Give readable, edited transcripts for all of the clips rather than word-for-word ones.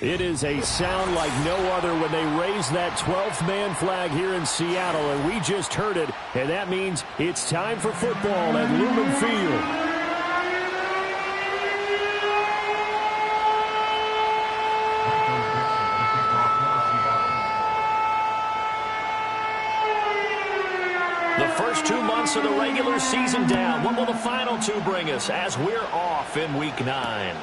It is a sound like no other when they raise that 12th man flag here in Seattle, and we just heard it, and that means it's time for football at Lumen Field. The first 2 months of the regular season down. What will the final 2 bring us as we're off in Week 9?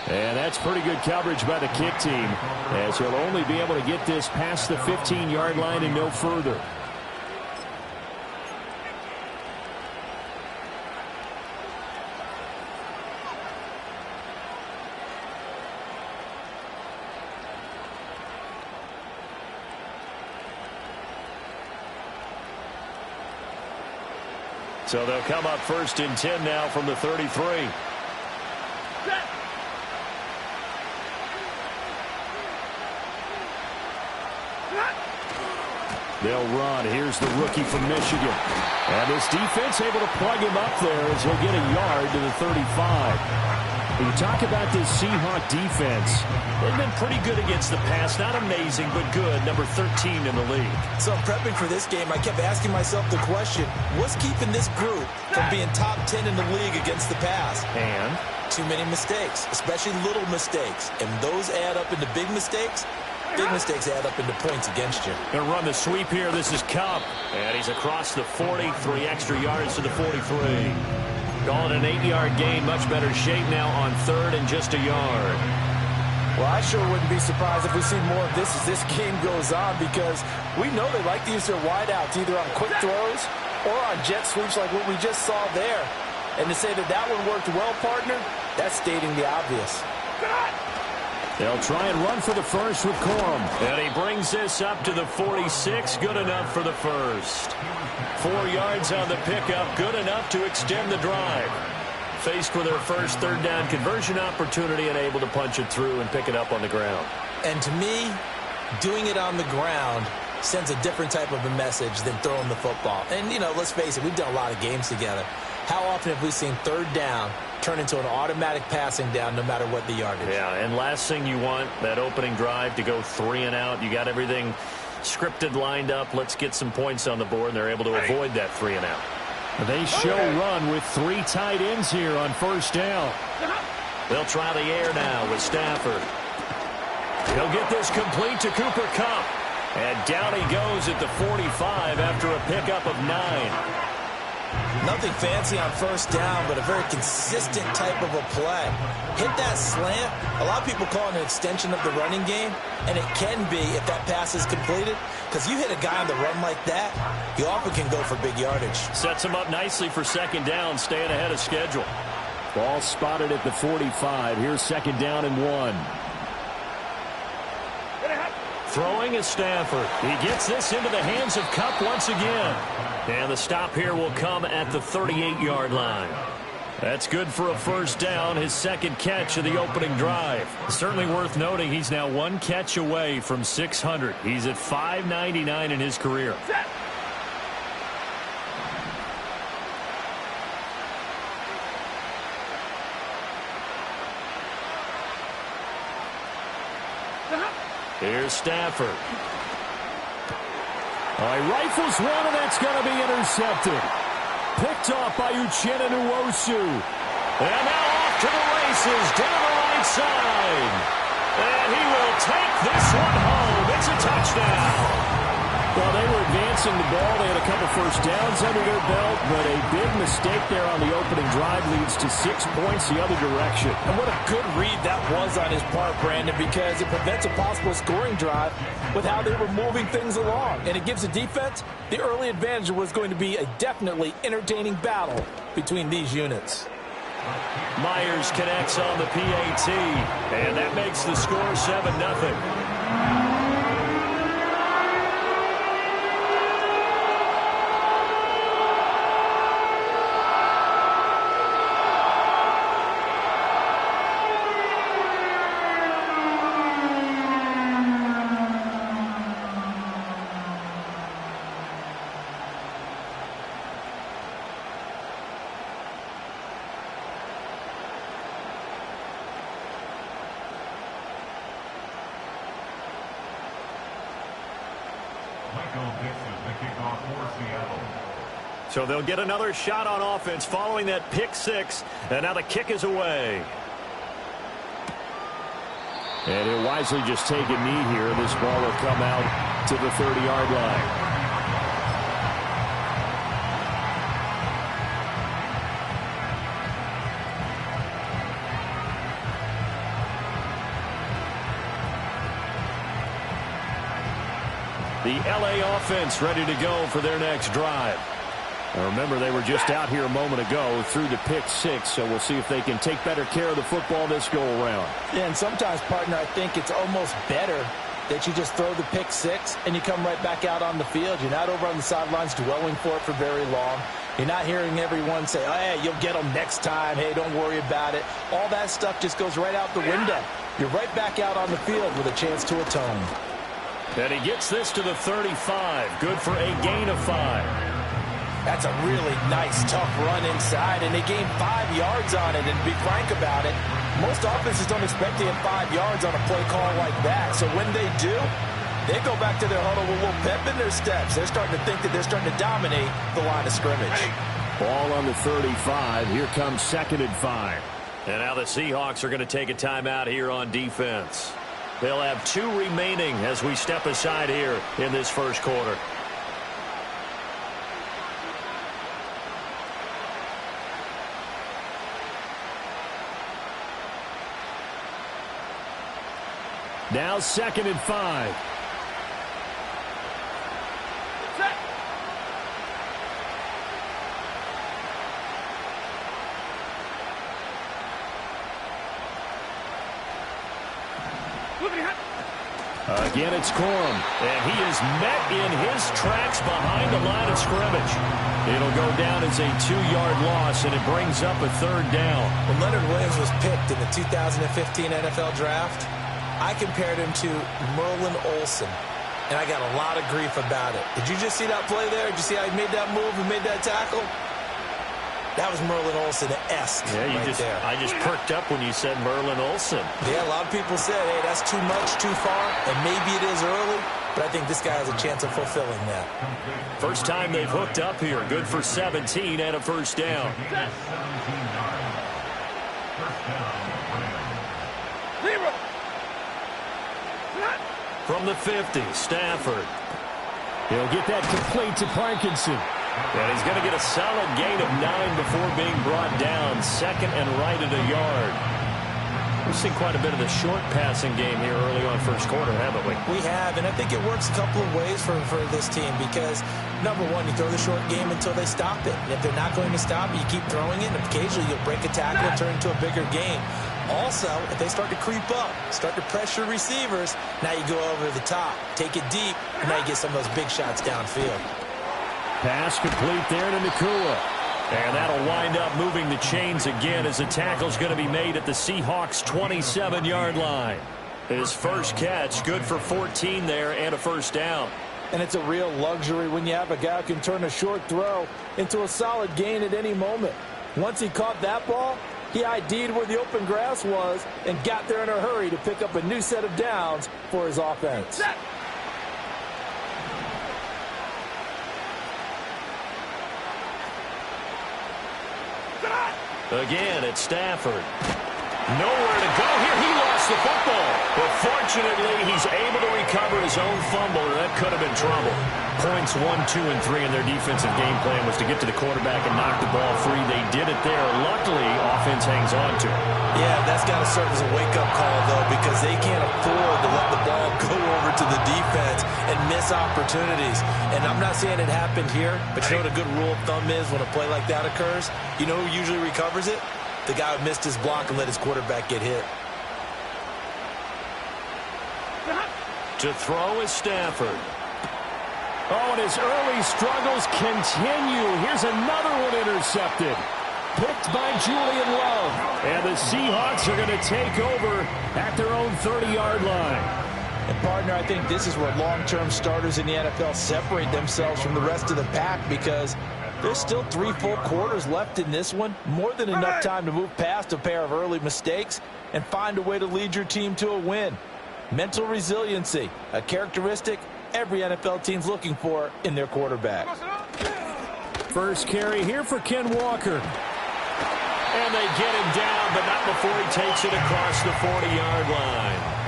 And that's pretty good coverage by the kick team, as he'll only be able to get this past the 15-yard line and no further. So they'll come up 1st and 10 now from the 33. They'll run. Here's the rookie from Michigan. And this defense able to plug him up there as he'll get a yard to the 35. When you talk about this Seahawk defense, they've been pretty good against the pass. Not amazing, but good. Number 13 in the league. So I'm prepping for this game. I kept asking myself the question, what's keeping this group from being top 10 in the league against the pass? And? Too many mistakes, especially little mistakes. And those add up into big mistakes. Big mistakes add up into points against you. Going to run the sweep here. This is Cup. And he's across the 40. 3 extra yards to the 43. Call it an 8-yard gain. Much better shape now on 3rd and just a yard. Well, I sure wouldn't be surprised if we see more of this as this game goes on, because we know they like to use their wideouts either on quick throws or on jet sweeps like what we just saw there. And to say that that one worked well, partner, that's stating the obvious. They'll try and run for the first with Corum. And he brings this up to the 46. Good enough for the first. 4 yards on the pickup. Good enough to extend the drive. Faced with their first 3rd down conversion opportunity and able to punch it through and pick it up on the ground. And to me, doing it on the ground sends a different type of a message than throwing the football. And, you know, let's face it, we've done a lot of games together. How often have we seen 3rd down turn into an automatic passing down no matter what the yardage? Yeah, and last thing you want, that opening drive to go 3 and out. You got everything scripted, lined up. Let's get some points on the board, and they're able to avoid that 3 and out. They show run with 3 tight ends here on 1st down. They'll try the air now with Stafford. He'll get this complete to Cooper Kupp. And down he goes at the 45 after a pickup of 9. Nothing fancy on 1st down, but a very consistent type of a play. Hit that slant. A lot of people call it an extension of the running game, and it can be if that pass is completed, because you hit a guy on the run like that, you often can go for big yardage. Sets him up nicely for 2nd down, staying ahead of schedule. Ball spotted at the 45. Here's 2nd down and 1. Throwing is Stafford. He gets this into the hands of Kupp once again. And the stop here will come at the 38-yard line. That's good for a 1st down, his 2nd catch of the opening drive. Certainly worth noting he's now 1 catch away from 600. He's at 599 in his career. Here's Stafford. He rifles one, and that's going to be intercepted. Picked off by Uchenna Nwosu. And now off to the races down the right side. And he will take this one home. It's a touchdown. Well, they were advancing the ball. They had a couple 1st downs under their belt, but a big mistake there on the opening drive leads to 6 points the other direction. And what a good read that was on his part, Brandon, because it prevents a possible scoring drive with how they were moving things along. And it gives the defense the early advantage. Was going to be a definitely entertaining battle between these units. Myers connects on the PAT, and that makes the score 7-0. So they'll get another shot on offense following that pick six, and now the kick is away. And he'll wisely just take a knee here. This ball will come out to the 30-yard line. The LA offense ready to go for their next drive. Now remember, they were just out here a moment ago through the pick six, so we'll see if they can take better care of the football this go-around. Yeah, and sometimes, partner, I think it's almost better that you just throw the pick six and you come right back out on the field. You're not over on the sidelines dwelling for it for very long. You're not hearing everyone say, oh, hey, you'll get them next time. Hey, don't worry about it. All that stuff just goes right out the window. You're right back out on the field with a chance to atone. And he gets this to the 35. Good for a gain of 5. That's a really nice, tough run inside, and they gained 5 yards on it. And to be frank about it, most offenses don't expect to get 5 yards on a play call like that. So when they do, they go back to their huddle with a little pep in their steps. They're starting to think that they're starting to dominate the line of scrimmage. Ball on the 35. Here comes 2nd and 5. And now the Seahawks are going to take a timeout here on defense. They'll have 2 remaining as we step aside here in this first quarter. Now 2nd and 5. Again, it's Corum. And he is met in his tracks behind the line of scrimmage. It'll go down as a 2-yard loss, and it brings up a 3rd down. When Leonard Williams was picked in the 2015 NFL Draft, I compared him to Merlin Olsen, and I got a lot of grief about it. Did you just see that play there? Did you see how he made that move and made that tackle? That was Merlin Olsen-esque there. I just perked up when you said Merlin Olsen. Yeah, a lot of people said, hey, that's too much, too far, and maybe it is early, but I think this guy has a chance of fulfilling that. First time they've hooked up here. Good for 17 and a 1st down. From the 50, Stafford. He'll get that complete to Parkinson. And he's going to get a solid gain of 9 before being brought down. 2nd and right at a yard. We've seen quite a bit of the short passing game here early on first quarter, haven't we? We have, and I think it works a couple of ways for this team because, number one, you throw the short game until they stop it. And if they're not going to stop it, you keep throwing it, and occasionally you'll break a tackle and turn it into a bigger game. Also, if they start to creep up, start to pressure receivers, now you go over the top, take it deep, and now you get some of those big shots downfield. Pass complete there to Nakua. And that'll wind up moving the chains again as the tackle's going to be made at the Seahawks' 27-yard line. His first catch, good for 14 there and a 1st down. And it's a real luxury when you have a guy who can turn a short throw into a solid gain at any moment. Once he caught that ball, he ID'd where the open grass was and got there in a hurry to pick up a new set of downs for his offense. Again, it's Stafford. Nowhere to go here. He lost the football. But fortunately, he's able to recover his own fumble, or that could have been trouble. Points 1, 2, and 3 in their defensive game plan was to get to the quarterback and knock the ball free. They did it there. Luckily, offense hangs on to it. Yeah, that's got to serve as a wake-up call, though, because they can't afford to let the ball go over to the defense and miss opportunities. And I'm not saying it happened here, but you know what a good rule of thumb is when a play like that occurs? You know who usually recovers it? The guy who missed his block and let his quarterback get hit. To throw is Stafford. Oh, and his early struggles continue. Here's another one intercepted. Picked by Julian Love. And the Seahawks are going to take over at their own 30-yard line. And, partner, I think this is where long-term starters in the NFL separate themselves from the rest of the pack because there's still 3 full quarters left in this one. More than enough time to move past a pair of early mistakes and find a way to lead your team to a win. Mental resiliency, a characteristic every NFL team's looking for in their quarterback. First carry here for Ken Walker. And they get him down, but not before he takes it across the 40-yard line.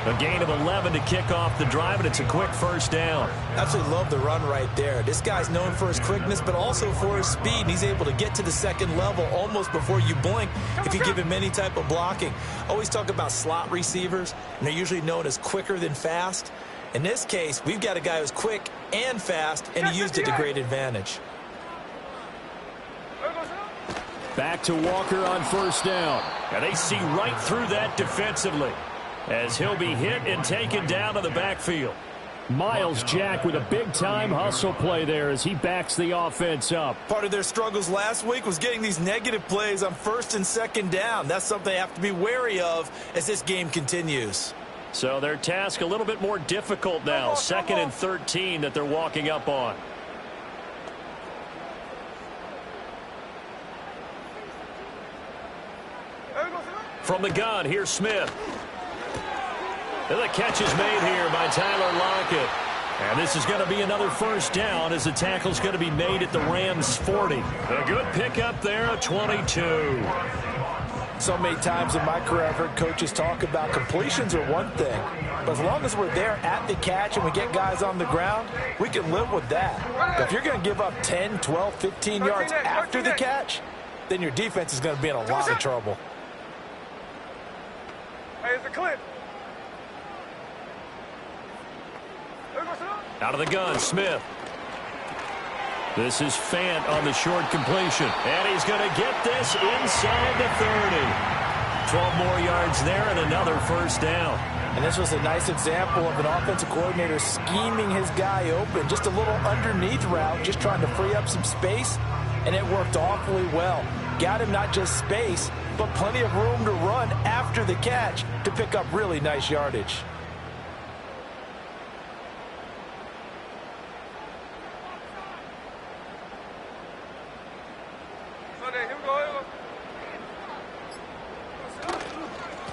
A gain of 11 to kick off the drive, and it's a quick first down. Absolutely love the run right there. This guy's known for his quickness, but also for his speed. And he's able to get to the second level almost before you blink if you give him any type of blocking. Always talk about slot receivers, and they're usually known as quicker than fast. In this case, we've got a guy who's quick and fast, and he used it to great advantage. Back to Walker on first down. And they see right through that defensively, as he'll be hit and taken down to the backfield. Miles Jack with a big-time hustle play there as he backs the offense up. Part of their struggles last week was getting these negative plays on first and second down. That's something they have to be wary of as this game continues. So their task a little bit more difficult now. Second and 13 that they're walking up on. From the gun, here's Smith. And the catch is made here by Tyler Lockett. And this is going to be another first down as the tackle's going to be made at the Rams' 40. A good pickup there at 22. So many times in my career I've heard coaches talk about completions are one thing, but as long as we're there at the catch and we get guys on the ground, we can live with that. But if you're going to give up 10, 12, 15 yards after the catch, then your defense is going to be in a lot of trouble. Hey, it's a clip. Out of the gun, Smith. This is Fant on the short completion. And he's going to get this inside the 30. 12 more yards there and another first down. And this was a nice example of an offensive coordinator scheming his guy open. Just a little underneath route, just trying to free up some space. And it worked awfully well. Got him not just space, but plenty of room to run after the catch to pick up really nice yardage.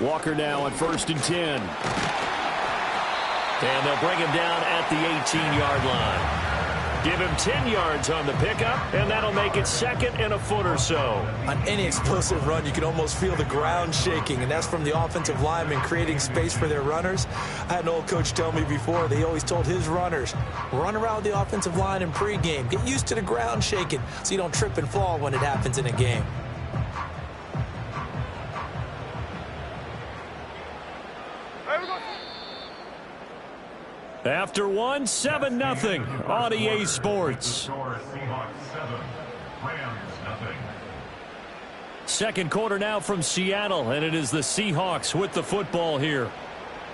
Walker now on first and 10. And they'll bring him down at the 18-yard line. Give him 10 yards on the pickup, and that'll make it second and a foot or so. On any explosive run, you can almost feel the ground shaking, and that's from the offensive linemen creating space for their runners. I had an old coach tell me before, they always told his runners, run around the offensive line in pregame. Get used to the ground shaking so you don't trip and fall when it happens in a game. After one, 7-0 on EA Sports. Second quarter now from Seattle, and it is the Seahawks with the football here,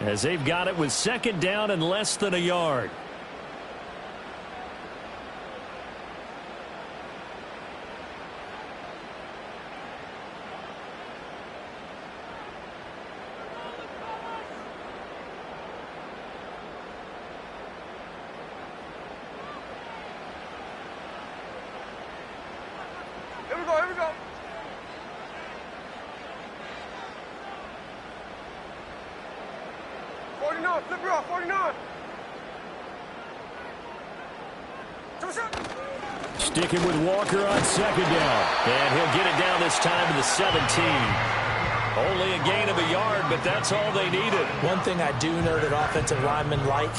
as they've got it with second down and less than a yard. Here we go. 49, flip it off, 49. Sticking with Walker on second down. And he'll get it down this time to the 17. Only a gain of a yard, but that's all they needed. One thing I do know that offensive linemen like,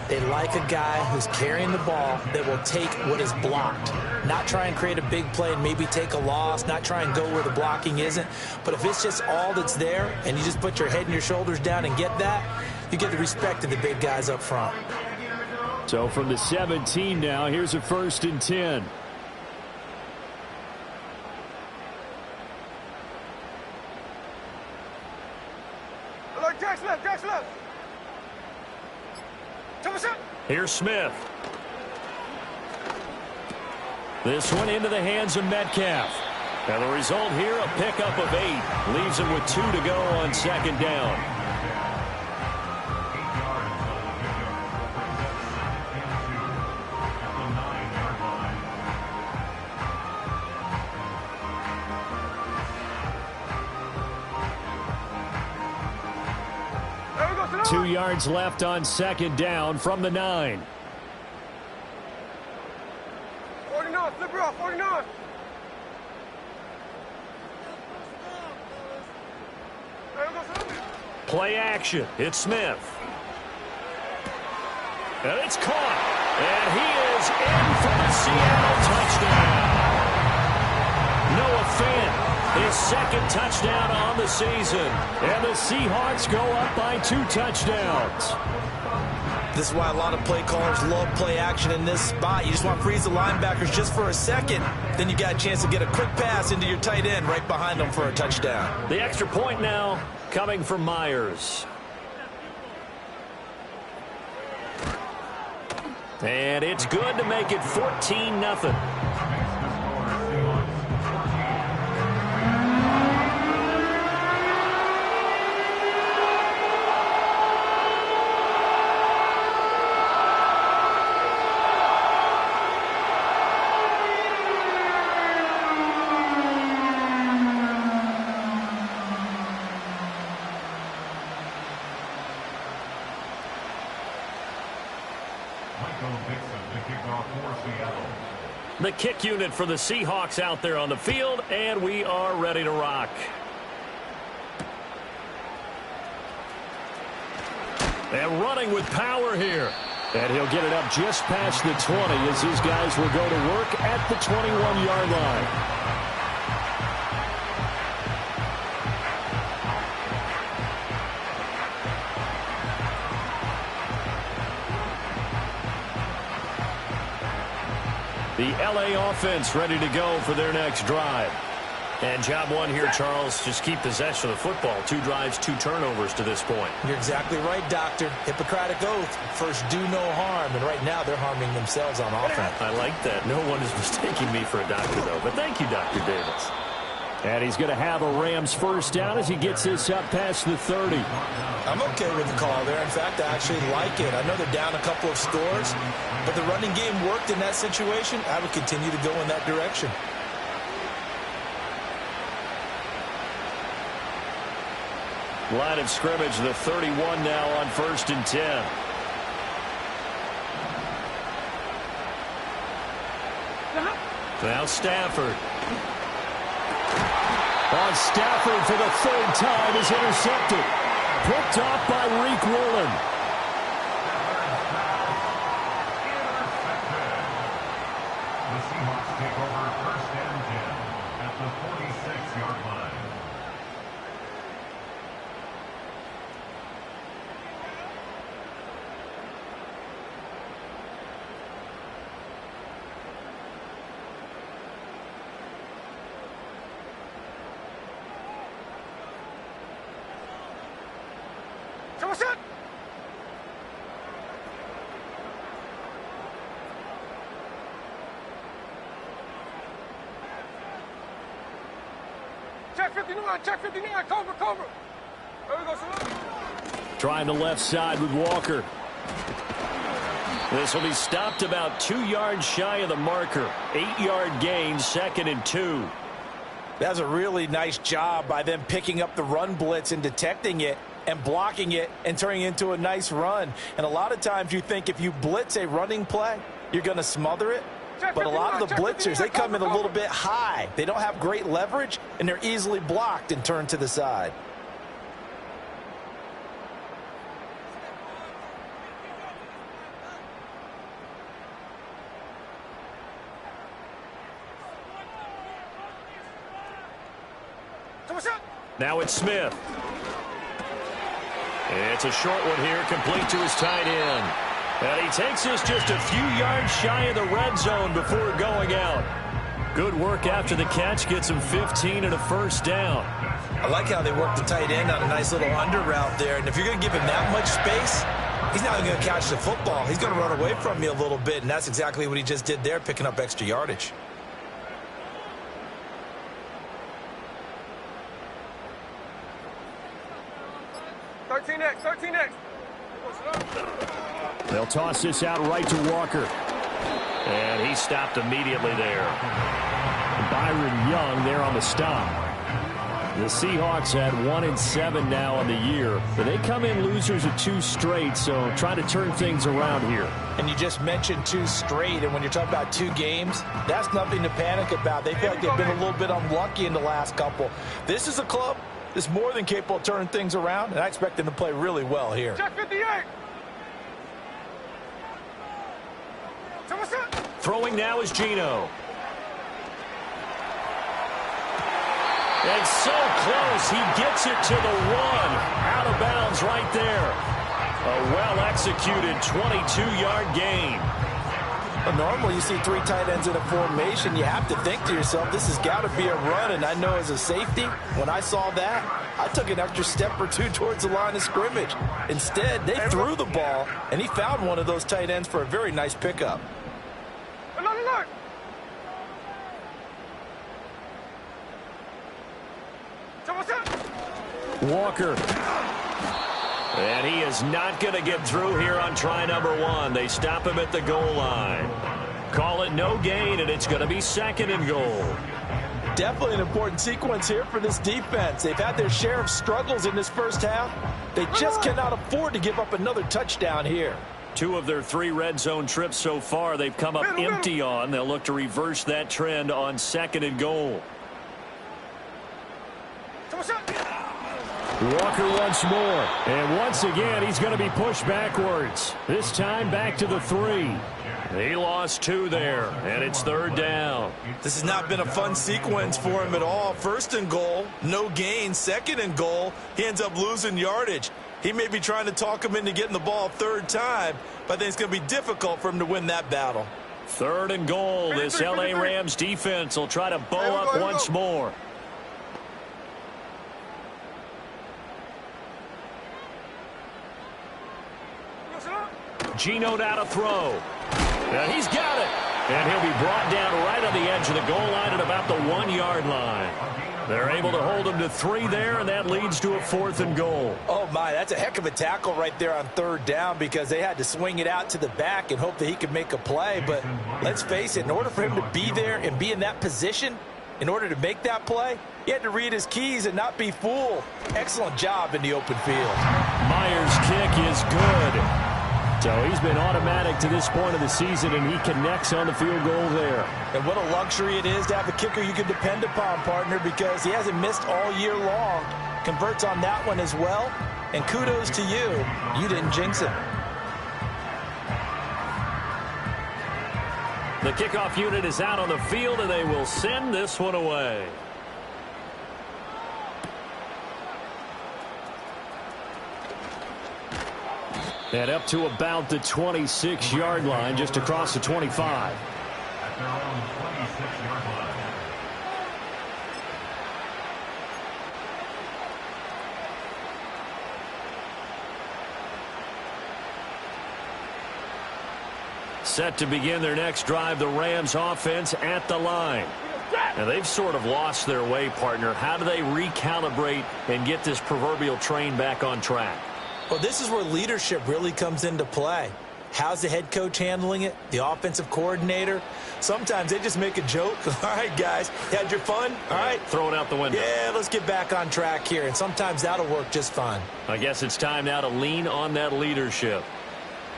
they like a guy who's carrying the ball that will take what is blocked. Not try and create a big play and maybe take a loss, not try and go where the blocking isn't. But if it's just all that's there and you just put your head and your shoulders down and get that, you get the respect of the big guys up front. So from the 17 now, here's a first and 10. Jack's left. Here's Smith. This one into the hands of Metcalf. And the result here, a pickup of 8. Leaves him with 2 to go on second down. 2 yards left on second down from the 9. 49, flip it off, 49. Play action. It's Smith. And it's caught. And he is in for the Seattle touchdown. Noah Fant, his second touchdown on the season. And the Seahawks go up by 2 touchdowns. This is why a lot of play callers love play action in this spot. You just want to freeze the linebackers just for a second. Then you got a chance to get a quick pass into your tight end right behind them for a touchdown. The extra point now coming from Myers. And it's good to make it 14-0. The kick unit for the Seahawks out there on the field, and we are ready to rock. And running with power here. And he'll get it up just past the 20 as his guys will go to work at the 21-yard line. The LA offense ready to go for their next drive. And job one here, Charles, just keep possession of the football. 2 drives, 2 turnovers to this point. You're exactly right, Doctor. Hippocratic oath. First, do no harm. And right now, they're harming themselves on offense. I like that. No one is mistaking me for a doctor, though. But thank you, Dr. Davis. And he's going to have a Rams first down as he gets this up past the 30. I'm okay with the call there. In fact, I actually like it. I know they're down a couple of scores, but the running game worked in that situation. I would continue to go in that direction. Line of scrimmage, the 31 now on 1st and 10. Now Stafford. On Stafford for the 3rd time is intercepted. Picked off by Reek Woolen. The Seahawks take over 1st and 10 at the 46-yard line. Check 59, check 59, cover. There we go, Salute. Trying the left side with Walker. This will be stopped about 2 yards shy of the marker. 8-yard gain, 2nd and 2. That's a really nice job by them picking up the run blitz and detecting it and blocking it and turning it into a nice run. And a lot of times you think if you blitz a running play, you're going to smother it. But a lot of the blitzers, they come in a little bit high. They don't have great leverage, and they're easily blocked and turned to the side. Now it's Smith. It's a short one here, complete to his tight end. And he takes this just a few yards shy of the red zone before going out. Good work after the catch, gets him 15 and a first down. I like how they work the tight end on a nice little under route there. And if you're going to give him that much space, he's not going to catch the football. He's going to run away from you a little bit, and that's exactly what he just did there, picking up extra yardage. They'll toss this out right to Walker. And he stopped immediately there. Byron Young there on the stop. The Seahawks had 1-7 now on the year, but they come in losers of 2 straight, so try to turn things around here. And you just mentioned 2 straight, and when you're talking about 2 games, that's nothing to panic about. They feel like they've been a little bit unlucky in the last couple. This is a club that's more than capable of turning things around, and I expect them to play really well here. Check 58. So what's up? Throwing now is Gino. And so close, he gets it to the 1. Out of bounds right there. A well-executed 22-yard gain. Well, normally you see 3 tight ends in a formation. You have to think to yourself, this has got to be a run. And I know as a safety, when I saw that, I took an extra step or 2 towards the line of scrimmage. Instead, they threw the ball, and he found one of those tight ends for a very nice pickup. Look. So what's up? Walker. And he is not going to get through here on try number 1. They stop him at the goal line. Call it no gain, and it's going to be 2nd and goal. Definitely an important sequence here for this defense. They've had their share of struggles in this first half. They just cannot afford to give up another touchdown here. 2 of their 3 red zone trips so far they've come up empty on. They'll look to reverse that trend on 2nd and goal. So what's up? Walker once more. And once again, he's going to be pushed backwards. This time back to the 3. He lost 2 there, and it's 3rd down. This has not been a fun sequence for him at all. 1st and goal, no gain. 2nd and goal, he ends up losing yardage. He may be trying to talk him into getting the ball 3rd time, but I think it's going to be difficult for him to win that battle. 3rd and goal. This L.A. Rams defense will try to bow up once more. Gino now to throw. And he's got it. And he'll be brought down right on the edge of the goal line at about the 1-yard line. They're able to hold him to 3 there, and that leads to a 4th and goal. Oh, my, that's a heck of a tackle right there on 3rd down because they had to swing it out to the back and hope that he could make a play. But let's face it, in order for him to be there and be in that position, in order to make that play, he had to read his keys and not be fooled. Excellent job in the open field. Myers' kick is good. So he's been automatic to this point of the season, and he connects on the field goal there. And what a luxury it is to have a kicker you can depend upon, partner, because he hasn't missed all year long. Converts on that one as well. And kudos to you. You didn't jinx it. The kickoff unit is out on the field, and they will send this one away. And up to about the 26-yard line, just across the 25. At their own 26-yard line. Set to begin their next drive, the Rams offense at the line. Now, they've sort of lost their way, partner. How do they recalibrate and get this proverbial train back on track? Well, this is where leadership really comes into play. How's the head coach handling it? The offensive coordinator? Sometimes they just make a joke. All right, guys, had your fun? All right. Throw it out the window. Yeah, let's get back on track here. And sometimes that'll work just fine. I guess it's time now to lean on that leadership.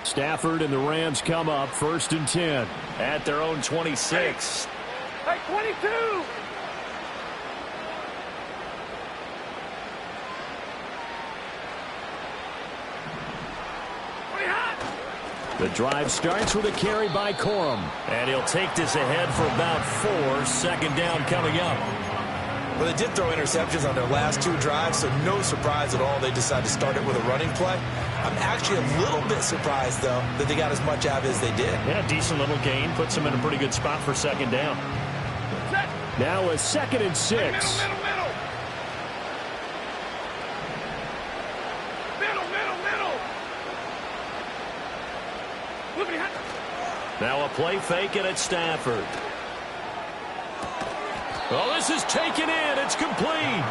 Stafford and the Rams come up 1st and 10. At their own 26. Hey, 22! The drive starts with a carry by Corum. And he'll take this ahead for about 4. 2nd down coming up. Well, they did throw interceptions on their last 2 drives, so no surprise at all they decided to start it with a running play. I'm actually a little bit surprised, though, that they got as much out as they did. Yeah, decent little gain. Puts them in a pretty good spot for 2nd down. Now a 2nd and 6. Middle. Now a play fake, and it's Stafford. Oh, this is taken in. It's complete.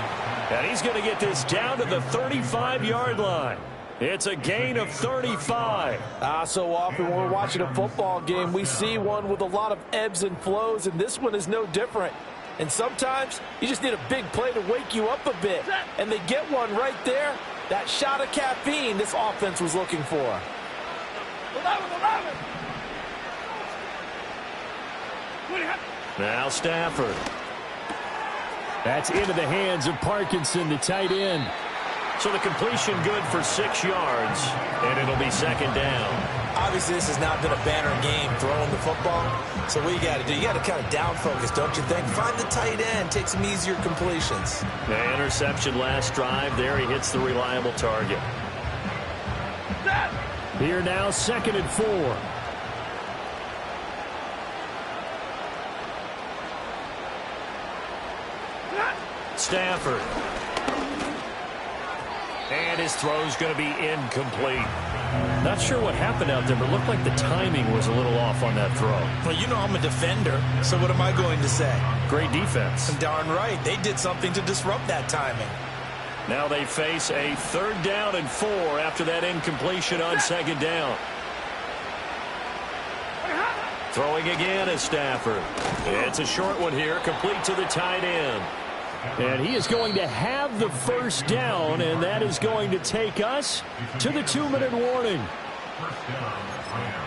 And he's going to get this down to the 35-yard line. It's a gain of 35. So often when we're watching a football game, we see one with a lot of ebbs and flows, and this one is no different. And sometimes you just need a big play to wake you up a bit. And they get one right there. That shot of caffeine this offense was looking for. Now Stafford. That's into the hands of Parkinson, the tight end. So the completion good for 6 yards, and it'll be second down. Obviously, this has not been a banner game throwing the football. So what you got to do, you got to kind of down focus, don't you think? Find the tight end, take some easier completions. The interception last drive. There he hits the reliable target. Here now, 2nd and 4. Stafford. And his throw's going to be incomplete. Not sure what happened out there, but it looked like the timing was a little off on that throw. Well, you know I'm a defender, so what am I going to say? Great defense. Darn right. They did something to disrupt that timing. Now they face a 3rd down and 4 after that incompletion on 2nd down. Throwing again is Stafford. It's a short one here, complete to the tight end. And he is going to have the 1st down, and that is going to take us to the 2-minute warning. First down, Rams.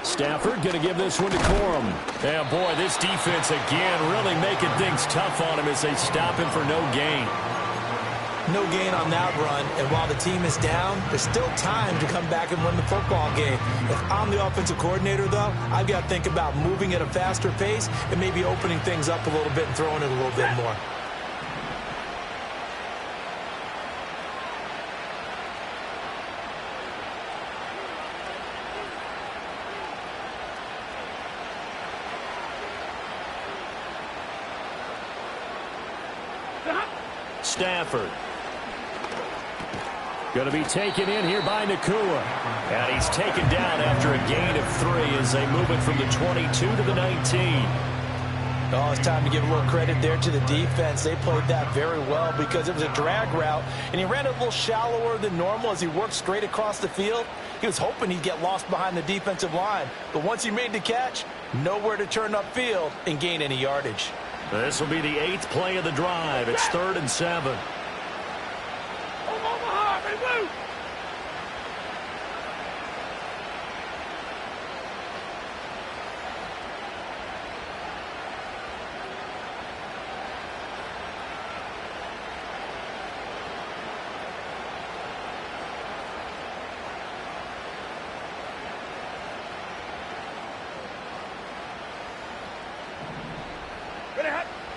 Stafford going to give this one to Corum. Yeah, boy, this defense again really making things tough on him as they stop him for no gain. No gain on that run, and while the team is down, there's still time to come back and win the football game. If I'm the offensive coordinator, though, I've got to think about moving at a faster pace and maybe opening things up a little bit and throwing it a little bit more. Stafford. Going to be taken in here by Nakua. And he's taken down after a gain of 3 as they move it from the 22 to the 19. Oh, it's time to give a little credit there to the defense. They played that very well because it was a drag route, and he ran it a little shallower than normal as he worked straight across the field. He was hoping he'd get lost behind the defensive line, but once he made the catch, nowhere to turn upfield and gain any yardage. This will be the 8th play of the drive. It's 3rd and 7.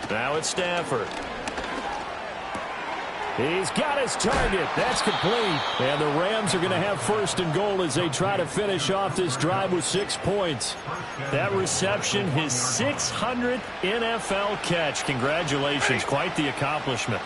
Now it's Stafford. He's got his target. That's complete. And the Rams are going to have 1st and goal as they try to finish off this drive with 6 points. That reception, his 600th NFL catch. Congratulations. Quite the accomplishment.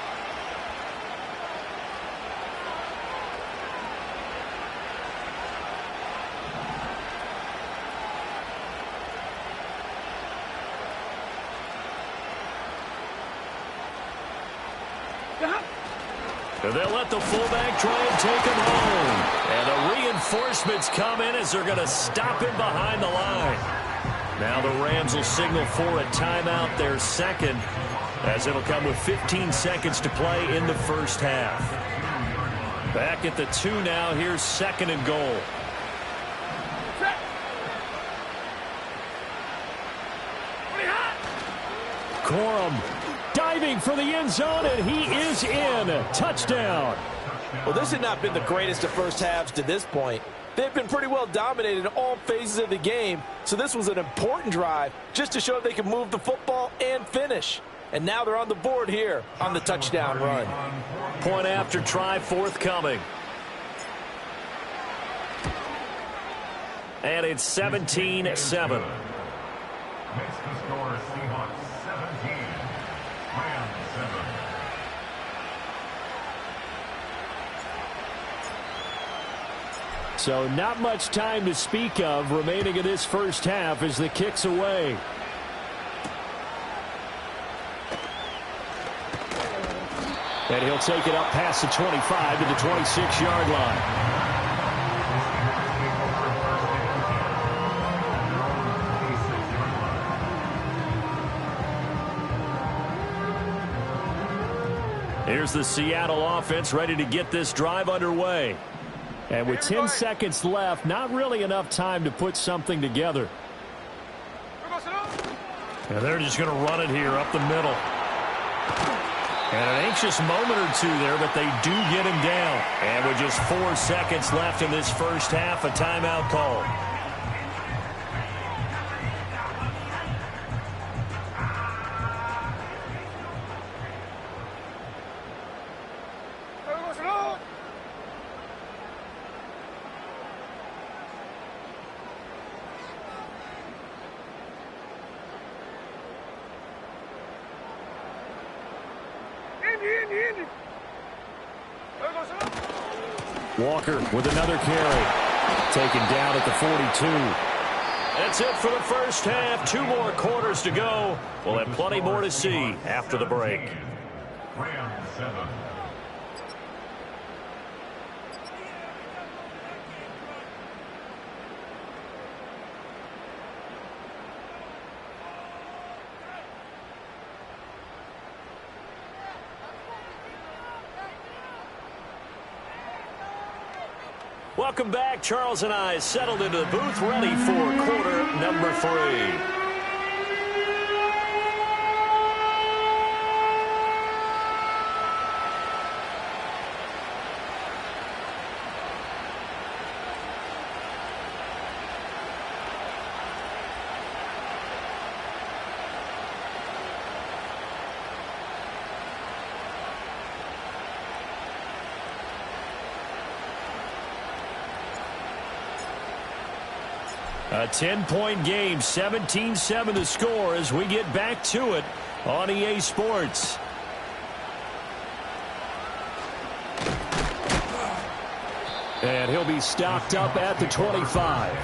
They'll let the fullback try and take him home. And the reinforcements come in as they're going to stop him behind the line. Now the Rams will signal for a timeout, their 2nd, as it'll come with 15 seconds to play in the 1st half. Back at the 2 now. Here's 2nd and goal. Corum diving for the end zone, and he is in. Touchdown. Well, this had not been the greatest of first halves to this point. They've been pretty well dominated in all phases of the game, so this was an important drive just to show they can move the football and finish. And now they're on the board here on the touchdown run. Point after try forthcoming. And it's 17-7. Makes the score Seahawks 17. So not much time to speak of remaining in this first half as the kick's away. And he'll take it up past the 25 to the 26-yard line. Here's the Seattle offense ready to get this drive underway. And with 10 seconds left, not really enough time to put something together. And they're just going to run it here up the middle. And an anxious moment or two there, but they do get him down. And with just 4 seconds left in this first half, a timeout call. Walker with another carry. Taken down at the 42. That's it for the first half. 2 more quarters to go. We'll have plenty more to see after the break. Welcome back. Charles and I settled into the booth, ready for quarter number 3. A 10-point game, 17-7 to score as we get back to it on EA Sports. And he'll be stopped up at the 25.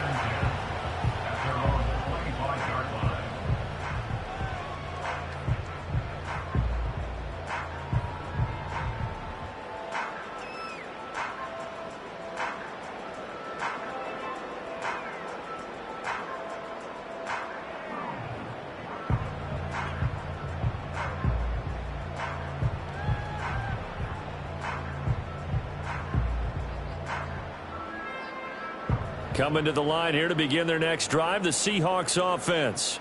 Coming to the line here to begin their next drive, the Seahawks offense.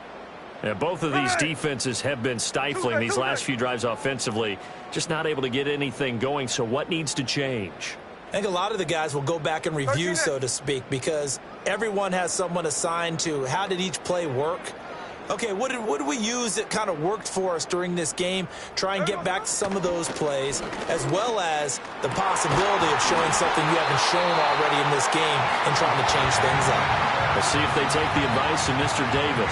And both of these defenses have been stifling these last few drives offensively. Just not able to get anything going, so what needs to change? I think a lot of the guys will go back and review, so to speak, because everyone has someone assigned to how did each play work. Okay, what did we use that kind of worked for us during this game? Try and get back to some of those plays, as well as the possibility of showing something you haven't shown already in this game and trying to change things up. Let's see if they take the advice of Mr. Davis.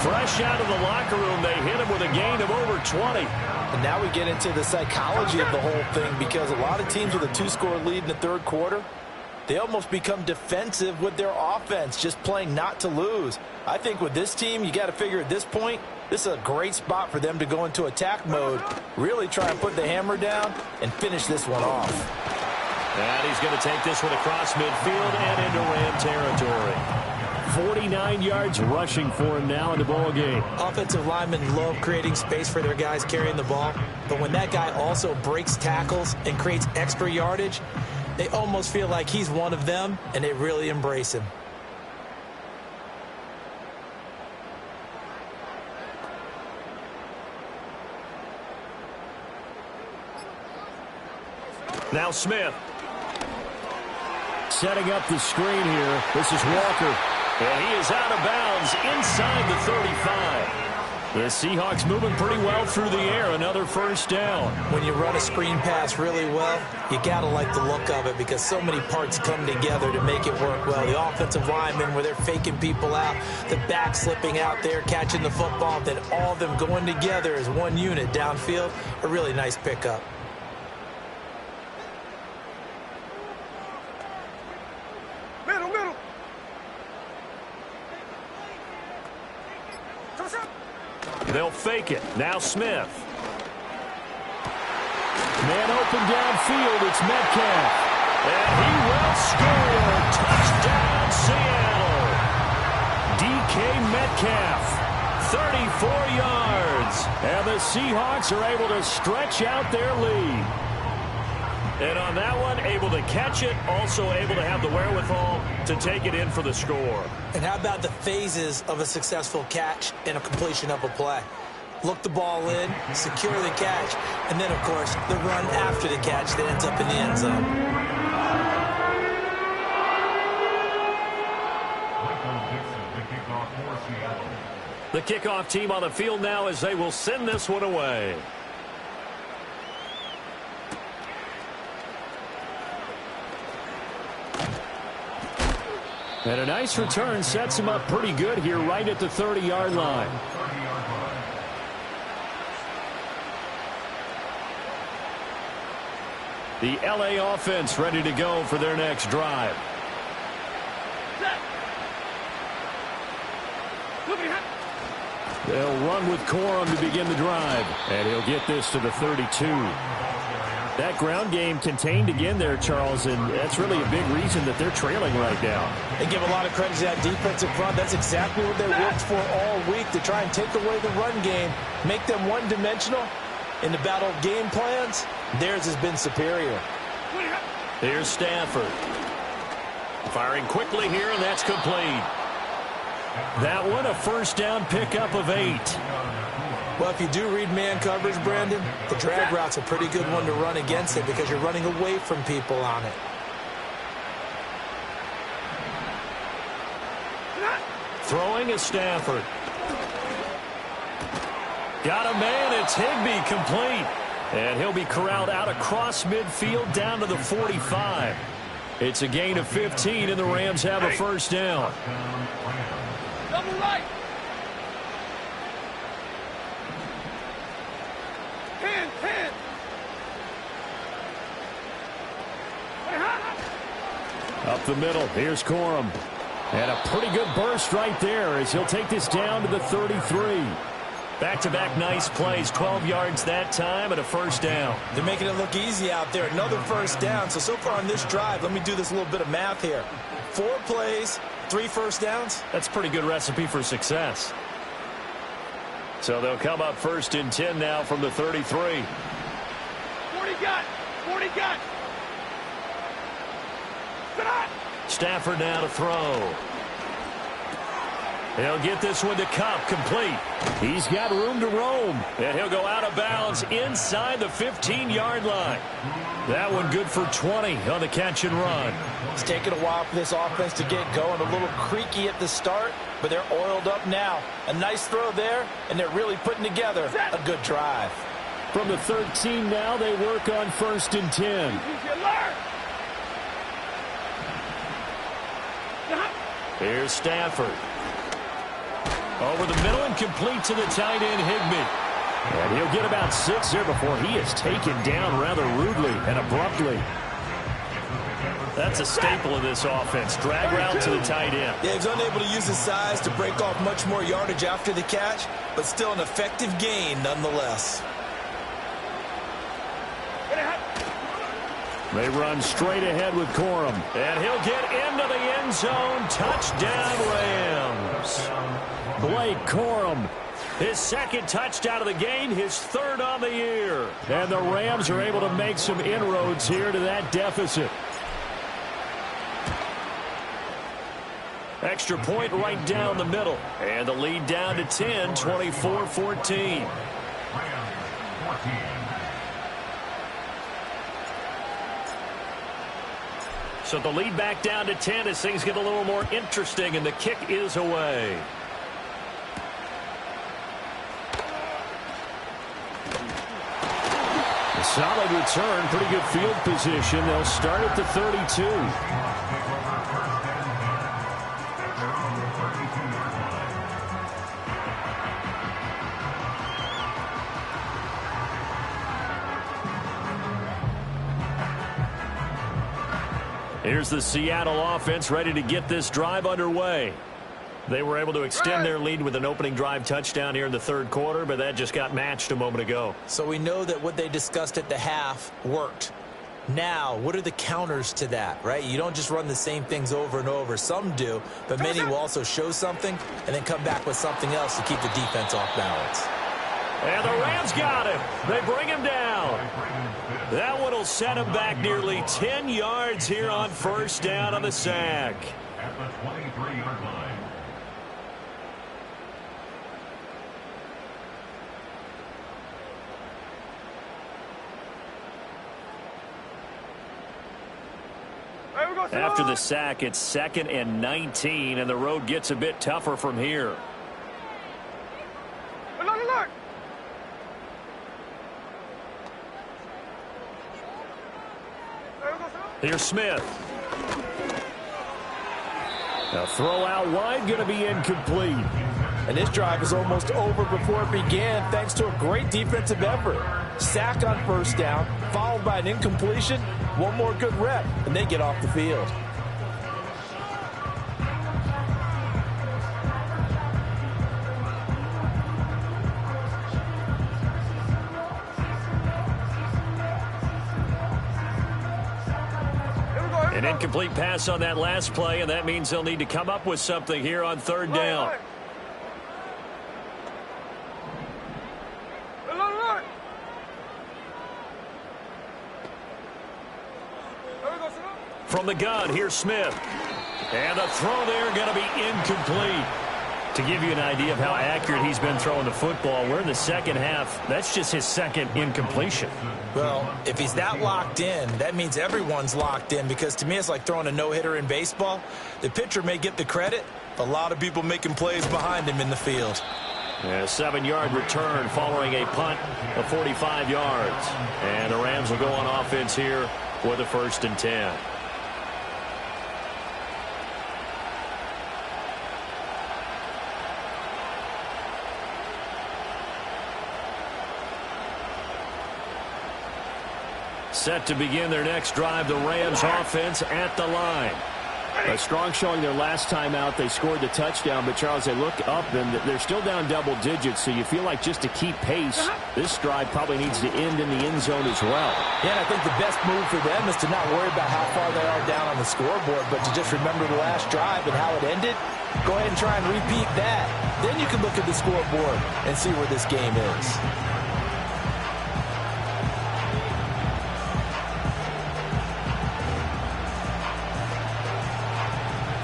Fresh out of the locker room, they hit him with a gain of over 20. And now we get into the psychology of the whole thing, because a lot of teams with a 2-score lead in the third quarter, they almost become defensive with their offense, just playing not to lose. I think with this team, you got to figure at this point, this is a great spot for them to go into attack mode, really try and put the hammer down and finish this one off. And he's going to take this one across midfield and into Ram territory. 49 yards rushing for him now in the ball game. Offensive linemen love creating space for their guys carrying the ball, but when that guy also breaks tackles and creates extra yardage, they almost feel like he's one of them, and they really embrace him. Now Smith. Setting up the screen here. This is Walker. And he is out of bounds inside the 35. The Seahawks moving pretty well through the air. Another first down. When you run a screen pass really well, you got to like the look of it because so many parts come together to make it work well. The offensive linemen where they're faking people out, the back slipping out there, catching the football, then all of them going together as one unit downfield. A really nice pickup. Middle. They'll fake it. Now Smith. Man open downfield. It's Metcalf. And he will score. Touchdown, Seattle. DK Metcalf. 34 yards. And the Seahawks are able to stretch out their lead. And on that one, able to catch it, also able to have the wherewithal to take it in for the score. And how about the phases of a successful catch and a completion of a play? Look the ball in, secure the catch, and then, of course, the run after the catch that ends up in the end zone. The kickoff team on the field now as they will send this one away. And a nice return sets him up pretty good here right at the 30-yard line. The LA offense ready to go for their next drive. They'll run with Corum to begin the drive. And he'll get this to the 32. That ground game contained again there, Charles, and that's really a big reason that they're trailing right now. They give a lot of credit to that defensive front. That's exactly what they worked for all week, to try and take away the run game, make them one-dimensional. In the battle of game plans, theirs has been superior. Here's Stafford. Firing quickly here, and that's complete. That one, a first down pickup of 8. Well, if you do read man coverage, Brandon, the drag route's a pretty good one to run against it because you're running away from people on it. Throwing is Stafford. Got a man. It's Higbee, complete. And he'll be corralled out across midfield down to the 45. It's a gain of 15, and the Rams have a first down. Double right. 10. Up the middle, here's Corum. And a pretty good burst right there as he'll take this down to the 33. Back-to-back nice plays, 12 yards that time and a first down. They're making it look easy out there. Another first down. So far on this drive, let me do this little bit of math here. 4 plays, 3 first downs. That's a pretty good recipe for success. So they'll come up first and 10 now from the 33. 40 got. Stafford now to throw. He'll get this one to Cup, complete. He's got room to roam. And he'll go out of bounds inside the 15-yard line. That one good for 20 on the catch and run. It's taken a while for this offense to get going. A little creaky at the start, but they're oiled up now. A nice throw there, and they're really putting together a good drive. From the 13 now, they work on first and 10. Here's Stafford. Over the middle and complete to the tight end, Higbee. And he'll get about 6 there before he is taken down rather rudely and abruptly. That's a staple of this offense. Drag route to the tight end. Yeah, he's unable to use his size to break off much more yardage after the catch, but still an effective gain nonetheless. They run straight ahead with Corum. And he'll get into the end zone. Touchdown, Rams. Blake Corum. His second touchdown of the game, his third on the year. And the Rams are able to make some inroads here to that deficit. Extra point right down the middle. And the lead down to 10, 24-14. So the lead back down to 10 as things get a little more interesting, and the kick is away. A solid return, pretty good field position. They'll start at the 32. Here's the Seattle offense ready to get this drive underway. They were able to extend their lead with an opening drive touchdown here in the third quarter, but that just got matched a moment ago. So we know that what they discussed at the half worked. Now, what are the counters to that, right? You don't just run the same things over and over. Some do, but many will also show something and then come back with something else to keep the defense off balance. And the Rams got him. They bring him down. That one will set him back nearly 10 yards here on first down on the sack. At the 23-yard line. After the sack, it's 2nd and 19, and the road gets a bit tougher from here. Here's Smith. A throw out wide, going to be incomplete. And this drive is almost over before it began thanks to a great defensive effort. Sack on first down, followed by an incompletion. One more good rep, and they get off the field. An incomplete pass on that last play, and that means they'll need to come up with something here on third down. From the gun, here's Smith. And the throw there going to be incomplete. To give you an idea of how accurate he's been throwing the football, we're in the second half. That's just his second incompletion. Well, if he's that locked in, that means everyone's locked in, because to me it's like throwing a no-hitter in baseball. The pitcher may get the credit, a lot of people making plays behind him in the field. A 7-yard return following a punt of 45 yards. And the Rams will go on offense here with a 1st and 10. Set to begin their next drive, the Rams offense at the line. A strong showing their last time out. They scored the touchdown, but Charles, they look up and they're still down double digits, so you feel like just to keep pace, this drive probably needs to end in the end zone as well. Yeah, and I think the best move for them is to not worry about how far they are down on the scoreboard, but to just remember the last drive and how it ended. Go ahead and try and repeat that. Then you can look at the scoreboard and see where this game is.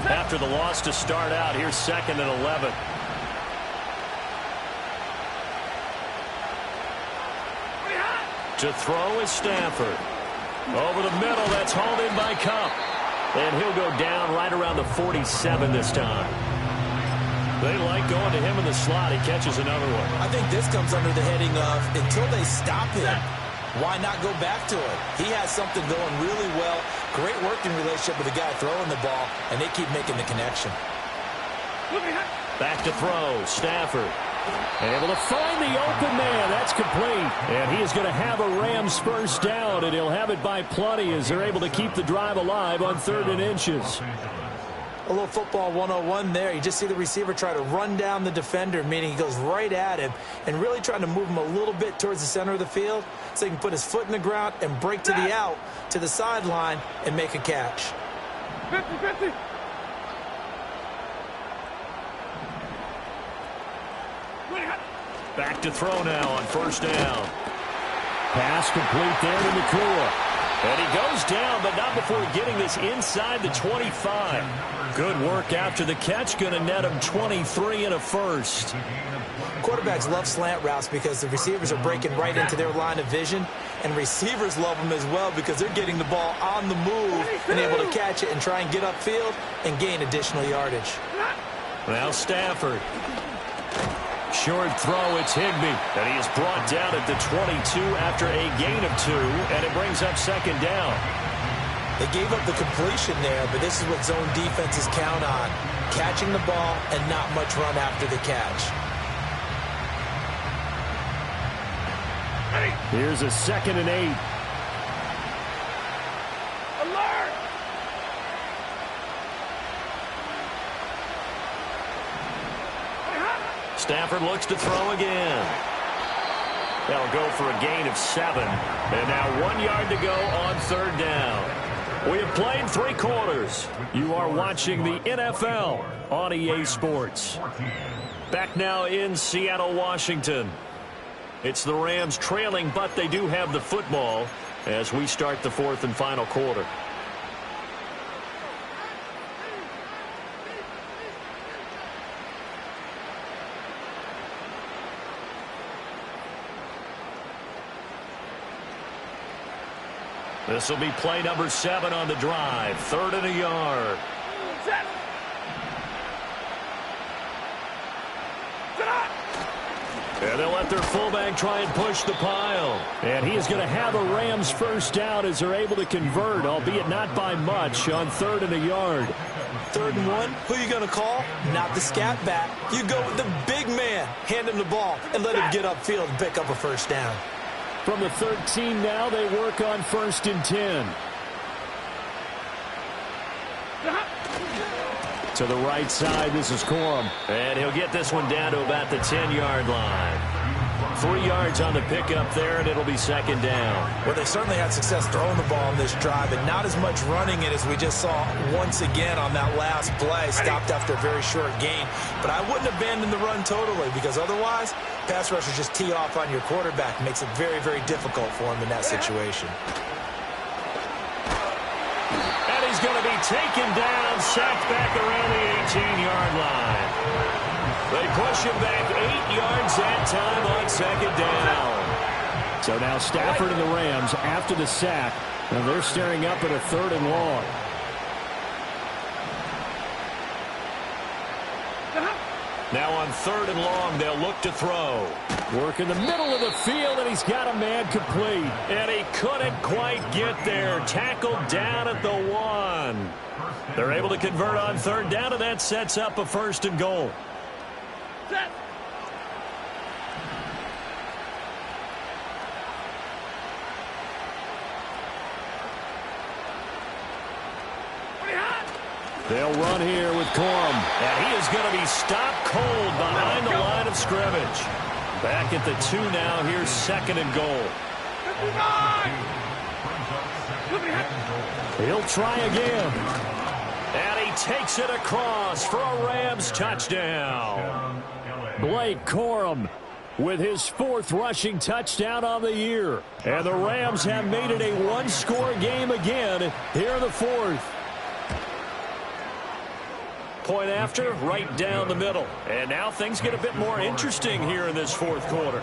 After the loss to start out, here's 2nd and 11. To throw is Stafford. Over the middle, that's hauled in by Cup. And he'll go down right around the 47 this time. They like going to him in the slot. He catches another one. I think this comes under the heading of, until they stop him, why not go back to it? He has something going really well. Great working relationship with the guy throwing the ball, and they keep making the connection. Back to throw, Stafford. Able to find the open man. That's complete. And he is going to have a Rams first down, and he'll have it by plenty as they're able to keep the drive alive on 3rd and inches. A little football 101 there. You just see the receiver try to run down the defender, meaning he goes right at him and really trying to move him a little bit towards the center of the field so he can put his foot in the ground and break to the out, to the sideline, and make a catch. 50-50. Back to throw now on first down. Pass complete there to McClure. And he goes down, but not before getting this inside the 25. Good work after the catch. Going to net him 23 and a first. Quarterbacks love slant routes because the receivers are breaking right into their line of vision. And receivers love them as well because they're getting the ball on the move and able to catch it and try and get upfield and gain additional yardage. Now Stafford. Short throw, it's Higbee. And he is brought down at the 22 after a gain of 2, and it brings up second down. They gave up the completion there, but this is what zone defenses count on. Catching the ball and not much run after the catch. Here's a 2nd and 8. Alert! Stafford looks to throw again. They'll go for a gain of 7. And now 1 yard to go on 3rd down. We have played 3 quarters. You are watching the NFL on EA Sports. Back now in Seattle, Washington. It's the Rams trailing, but they do have the football as we start the 4th and final quarter. This will be play number 7 on the drive. 3rd and a yard. And they'll let their fullback try and push the pile. And he is going to have a Rams first down as they're able to convert, albeit not by much, on 3rd and a yard. 3rd and 1, who are you going to call? Not the scat back. You go with the big man. Hand him the ball and let him get upfield and pick up a first down. From the 13 now, they work on 1st and 10. To the right side, this is Corum. And he'll get this one down to about the 10-yard line. 3 yards on the pickup there, and it'll be 2nd down. Well, they certainly had success throwing the ball on this drive, and not as much running it as we just saw once again on that last play. Stopped after a very short gain. But I wouldn't abandon the run totally, because otherwise, pass rushers just tee off on your quarterback. Makes it very, very difficult for him in that situation. And he's going to be taken down, sacked back around the 18-yard line. They push him back 8 yards that time on 2nd down. So now Stafford and the Rams after the sack, and they're staring up at a 3rd and long. Now on 3rd and long, they'll look to throw. Work in the middle of the field, and he's got a man complete. And he couldn't quite get there. Tackled down at the 1. They're able to convert on 3rd down, and that sets up a 1st and goal. Set. They'll run here with Corum. And he is going to be stopped cold behind the line of scrimmage. Back at the 2 now. Here's 2nd and goal. 59. He'll try again. And he takes it across for a Rams touchdown. Blake Corum with his 4th rushing touchdown on the year. And the Rams have made it a 1-score game again here in the 4th. Point after, right down the middle. And now things get a bit more interesting here in this 4th quarter.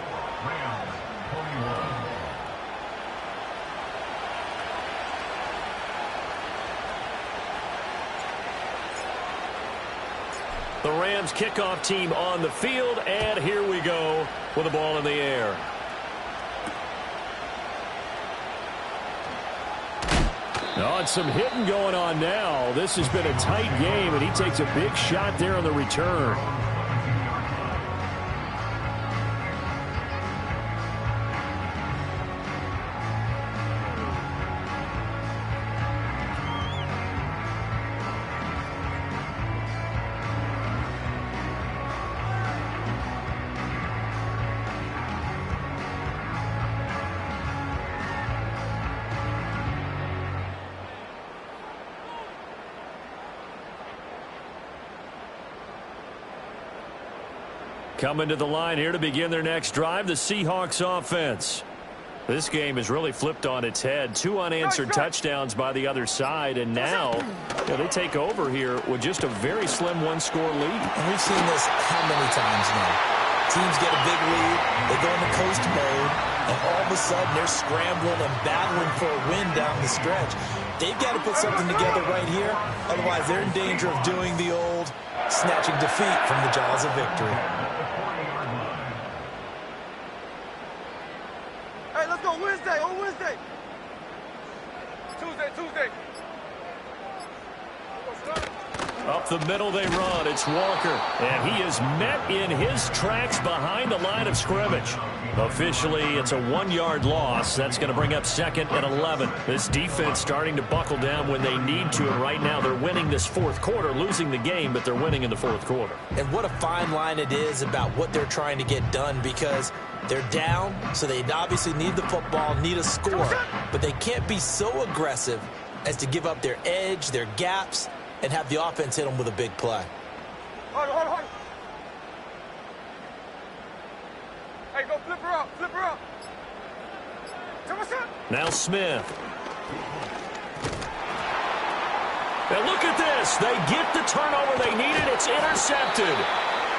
The Rams kickoff team on the field, and here we go with the ball in the air. Oh, and some hitting going on now. This has been a tight game, and he takes a big shot there on the return. Coming to the line here to begin their next drive, the Seahawks offense. This game has really flipped on its head. 2 unanswered touchdowns by the other side, and now they take over here with just a very slim 1-score lead. And we've seen this how many times now? Teams get a big lead, they go into coast mode, and all of a sudden they're scrambling and battling for a win down the stretch. They've got to put something together right here, otherwise they're in danger of doing the old snatching defeat from the jaws of victory. Wednesday. Tuesday. Up the middle they run. It's Walker. And he is met in his tracks behind the line of scrimmage. Officially, it's a 1-yard loss. That's going to bring up second and 11. This defense starting to buckle down when they need to. And right now they're winning this fourth quarter, losing the game, but they're winning in the fourth quarter. And what a fine line it is about what they're trying to get done, because they're down, so they obviously need the football, need a score. But they can't be so aggressive as to give up their edge, their gaps, and have the offense hit them with a big play. Hold on. Hey, go flip her up. Now Smith. And look at this. They get the turnover they needed. It's intercepted.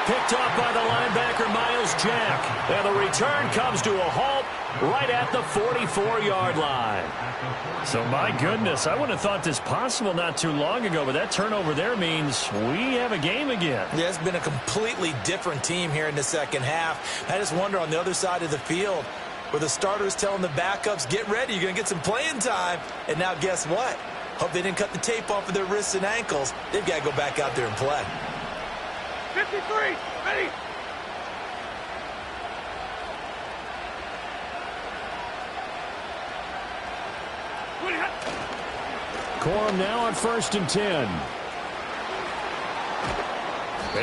Picked off by the linebacker, Miles Jack. And the return comes to a halt right at the 44-yard line. So, my goodness, I wouldn't have thought this possible not too long ago, but that turnover there means we have a game again. Yeah, it's been a completely different team here in the second half. I just wonder on the other side of the field, where the starters telling the backups, get ready, you're going to get some playing time. And now guess what? Hope they didn't cut the tape off of their wrists and ankles. They've got to go back out there and play. 53, ready. Corum now on 1st and 10.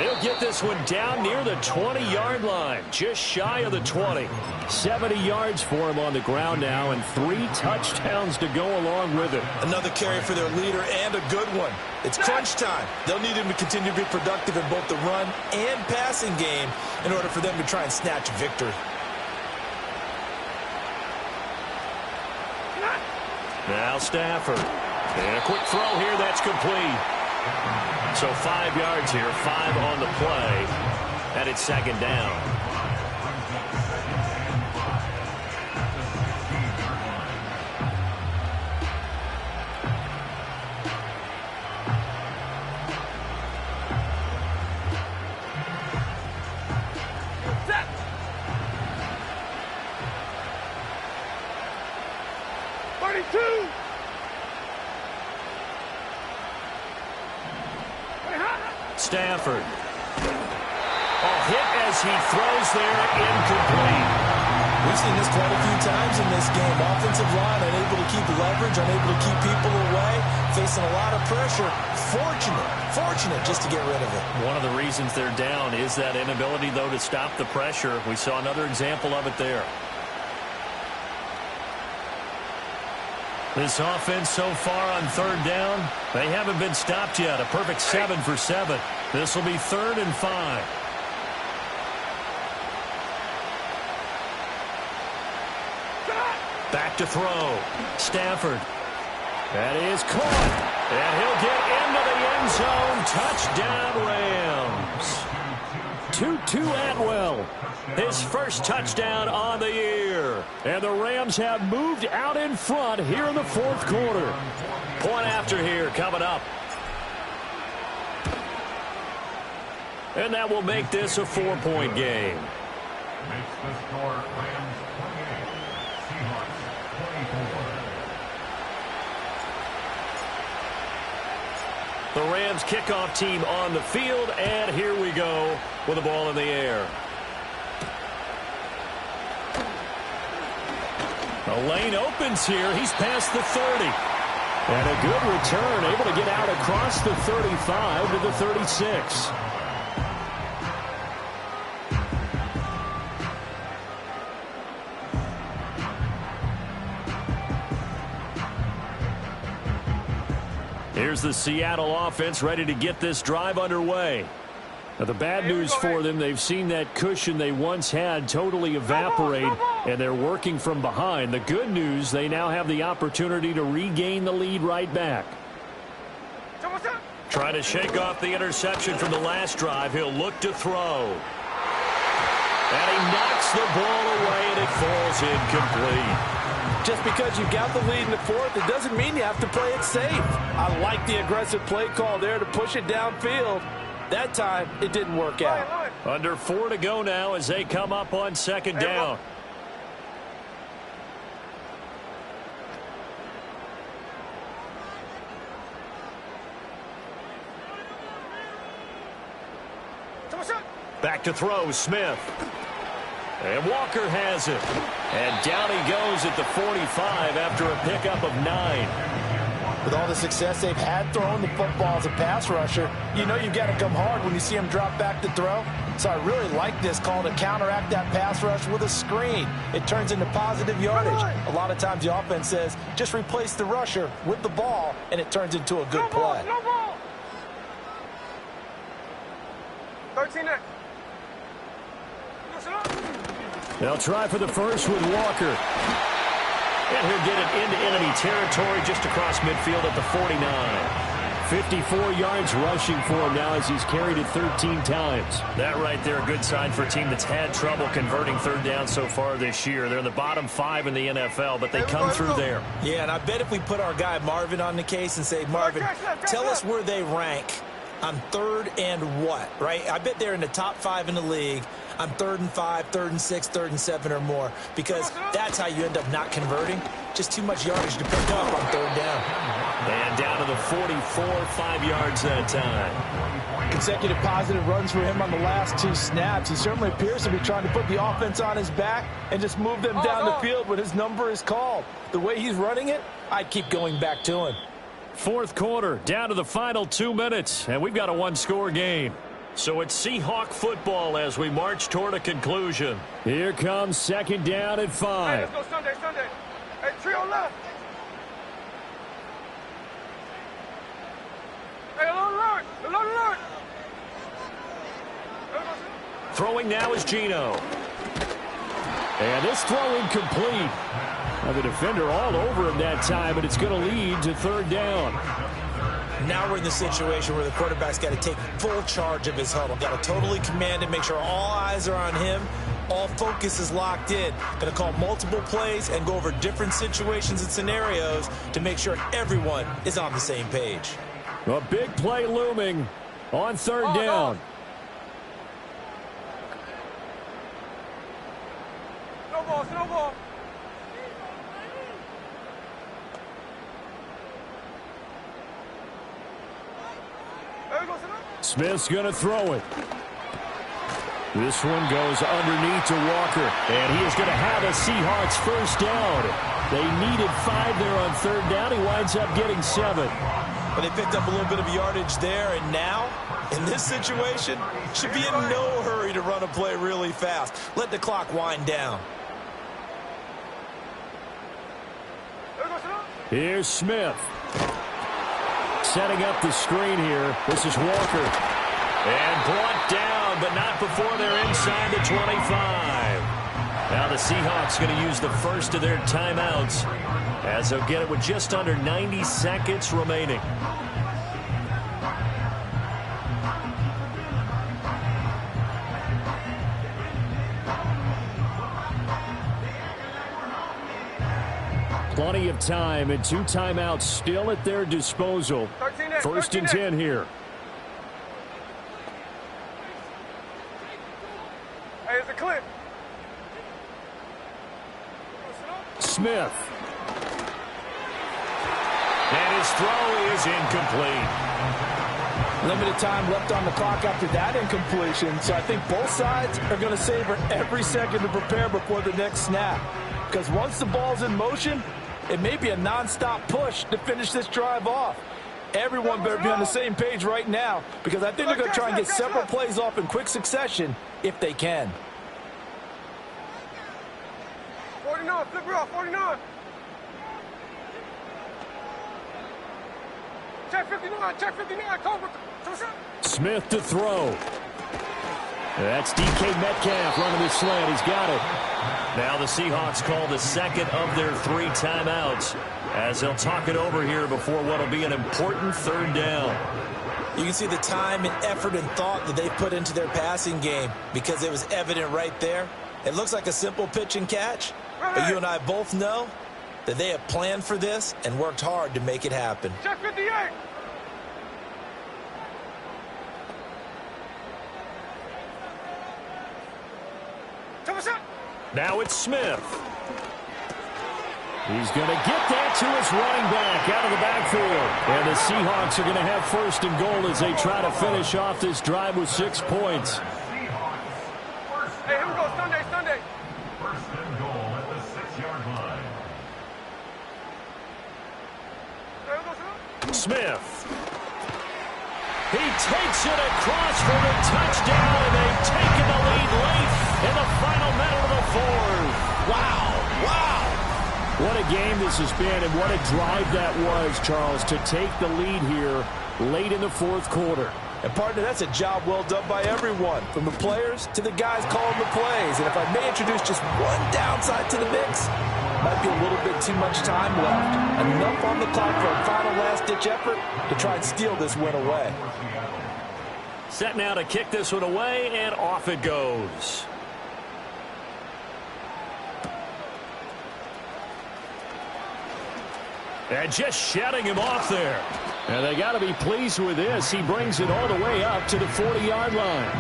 He'll get this one down near the 20-yard line, just shy of the 20. 70 yards for him on the ground now, and 3 touchdowns to go along with it. Another carry for their leader, and a good one. It's crunch time. They'll need him to continue to be productive in both the run and passing game in order for them to try and snatch a victory. Now Stafford. And a quick throw here, that's complete. So 5 yards here, 5 on the play, and it's second down. Stafford. Hit as he throws there, incomplete. We've seen this quite a few times in this game. Offensive line unable to keep leverage, unable to keep people away, facing a lot of pressure. Fortunate just to get rid of it. One of the reasons they're down is that inability, though, to stop the pressure. We saw another example of it there. This offense so far on 3rd down, they haven't been stopped yet. A perfect 7 for 7. This will be 3rd and 5. Back to throw. Stafford. That is caught. And he'll get into the end zone. Touchdown, Rams. 2-2 Atwell. His first touchdown on the year. And the Rams have moved out in front here in the fourth quarter. Point after here coming up. And that will make this a 4-point game. Makes the score Rams 28, Seahawks 24. The Rams kickoff team on the field, and here we go with the ball in the air. The lane opens here. He's past the 30. And a good return, able to get out across the 35 to the 36. Here's the Seattle offense ready to get this drive underway. Now, the bad news for them, they've seen that cushion they once had totally evaporate, and they're working from behind. The good news, they now have the opportunity to regain the lead right back. Trying to shake off the interception from the last drive. He'll look to throw. And he knocks the ball away, and it falls incomplete. Just because you've got the lead in the fourth, it doesn't mean you have to play it safe. I like the aggressive play call there to push it downfield. That time, it didn't work out. Under 4 to go now as they come up on 2nd down. back to throw, Smith. And Walker has it. And down he goes at the 45 after a pickup of 9. With all the success they've had throwing the football as a pass rusher, you know you've got to come hard when you see him drop back to throw. So I really like this call to counteract that pass rush with a screen. It turns into positive yardage. A lot of times the offense says, just replace the rusher with the ball, and it turns into a good play. No ball. 13 next. They'll try for the first with Walker. And he'll get it into enemy territory just across midfield at the 49. 54 yards rushing for him now as he's carried it 13 times. That right there, a good sign for a team that's had trouble converting third down so far this year. They're in the bottom 5 in the NFL, but they come through there. Yeah, and I bet if we put our guy Marvin on the case and say, Marvin, tell us where they rank on third and what, right? I bet they're in the top 5 in the league on 3rd and 5, 3rd and 6, 3rd and 7 or more, because that's how you end up not converting. Just too much yardage to pick up on third down. And down to the 44, 5 yards that time. Consecutive positive runs for him on the last 2 snaps. He certainly appears to be trying to put the offense on his back and just move them down the field when his number is called. The way he's running it, I'd keep going back to him. Fourth quarter, down to the final 2 minutes, and we've got a one-score game. So it's Seahawk football as we march toward a conclusion. Here comes second down and 5. Hey, let's go Sunday. Hey, trio left. Hey, a little alert. Throwing now is Geno. And this throw incomplete. The defender all over him that time, but it's going to lead to third down. Now we're in the situation where the quarterback's got to take full charge of his huddle. Got to totally command it, make sure all eyes are on him. All focus is locked in. Going to call multiple plays and go over different situations and scenarios to make sure everyone is on the same page. A big play looming on third down. No ball. Smith's going to throw it. This one goes underneath to Walker, and he is going to have a Seahawks first down. They needed 5 there on third down. He winds up getting 7. But they picked up a little bit of yardage there, and now, in this situation, should be in no hurry to run a play really fast. Let the clock wind down. Here's Smith. Setting up the screen here. This is Walker. And brought down, but not before they're inside the 25. Now the Seahawks going to use the first of their timeouts as they'll get it with just under 90 seconds remaining. Plenty of time and 2 timeouts still at their disposal. First and 10 here. Hey, it's a clip. Smith. And his throw is incomplete. Limited time left on the clock after that incompletion, so I think both sides are going to savor every second to prepare before the next snap. Because once the ball's in motion, it may be a non-stop push to finish this drive off. Everyone better be on the same page right now, because I think they're going to try and get several plays off in quick succession if they can. 49, flip it off, 49. Check 59, Cobra. Smith to throw. That's DK Metcalf running the slant. He's got it. Now the Seahawks call the second of their 3 timeouts as they'll talk it over here before what will be an important third down. You can see the time and effort and thought that they put into their passing game because it was evident right there. It looks like a simple pitch and catch, but you and I both know that they have planned for this and worked hard to make it happen. Check 58. Now it's Smith. He's going to get that to his running back out of the backfield. And the Seahawks are going to have first and goal as they try to finish off this drive with 6 points. here we go. Sunday, Sunday. First and goal at the 6-yard line. Here we go, son. Smith. He takes it across for the touchdown, and they've taken the lead late in the final minute of the fourth. Wow. Wow. What a game this has been, and what a drive that was, Charles, to take the lead here late in the fourth quarter. And, partner, that's a job well done by everyone, from the players to the guys calling the plays. And if I may introduce just one downside to the mix, might be a little bit too much time left. Enough on the clock for a final last-ditch effort to try and steal this win away. Set now to kick this one away, and off it goes. And just shutting him off there. And they got to be pleased with this. He brings it all the way up to the 40-yard line.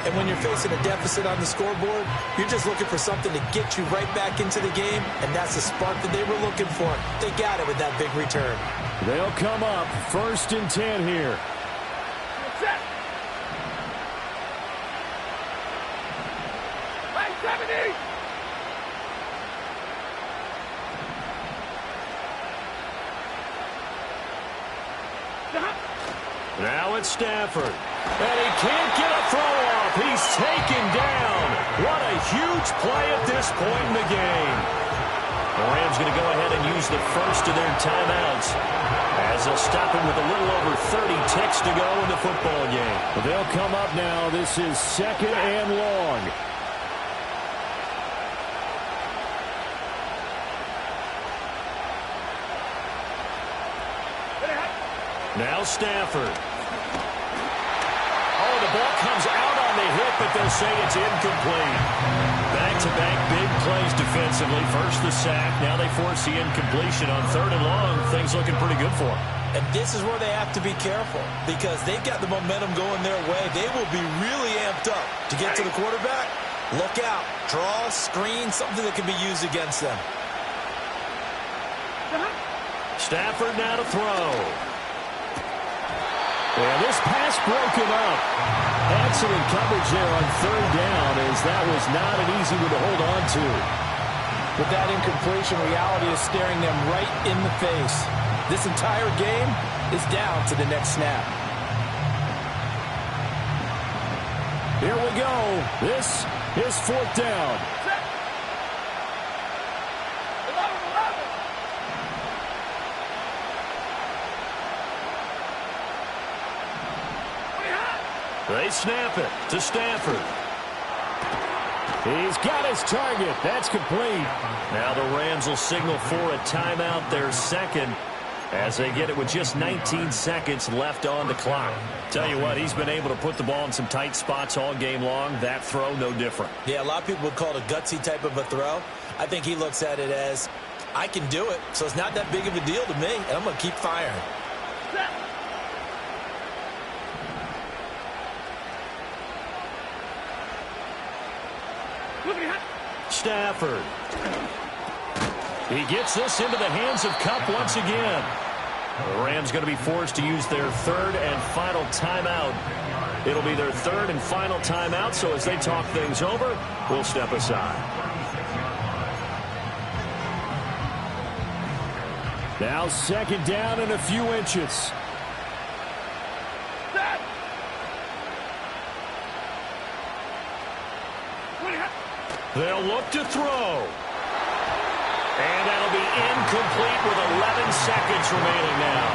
And when you're facing a deficit on the scoreboard, you're just looking for something to get you right back into the game, and that's the spark that they were looking for. They got it with that big return. They'll come up 1st and 10 here. Set. Hey, 70. Now it's Stafford. And he can't get a throw off. He's taken down. What a huge play at this point in the game. The Rams going to go ahead and use the first of their timeouts as they'll stop him with a little over 30 ticks to go in the football game. They'll come up now. This is 2nd and long. Now Stafford. Oh, the ball comes out on the hit, but they'll say it's incomplete. Back-to-back big plays defensively. First the sack. Now they force the incompletion on 3rd and long. Things looking pretty good for them. And this is where they have to be careful because they've got the momentum going their way. They will be really amped up to get to the quarterback. Look out. Draw, screen, something that can be used against them. Stafford now to throw. And this pass broken up. Excellent coverage there on 3rd down, as that was not an easy one to hold on to. But that incompletion, reality is staring them right in the face. This entire game is down to the next snap. Here we go. This is 4th down. They snap it to Stafford. He's got his target. That's complete. Now the Rams will signal for a timeout, their second, as they get it with just 19 seconds left on the clock. Tell you what, he's been able to put the ball in some tight spots all game long. That throw, no different. Yeah, a lot of people would call it a gutsy type of a throw. I think he looks at it as, I can do it, so it's not that big of a deal to me, and I'm going to keep firing. Stafford. He gets this into the hands of Kupp once again. The Rams going to be forced to use their 3rd and final timeout. It'll be their 3rd and final timeout, so as they talk things over, we'll step aside. Now 2nd down and a few inches. They'll look to throw. And that'll be incomplete with 11 seconds remaining now.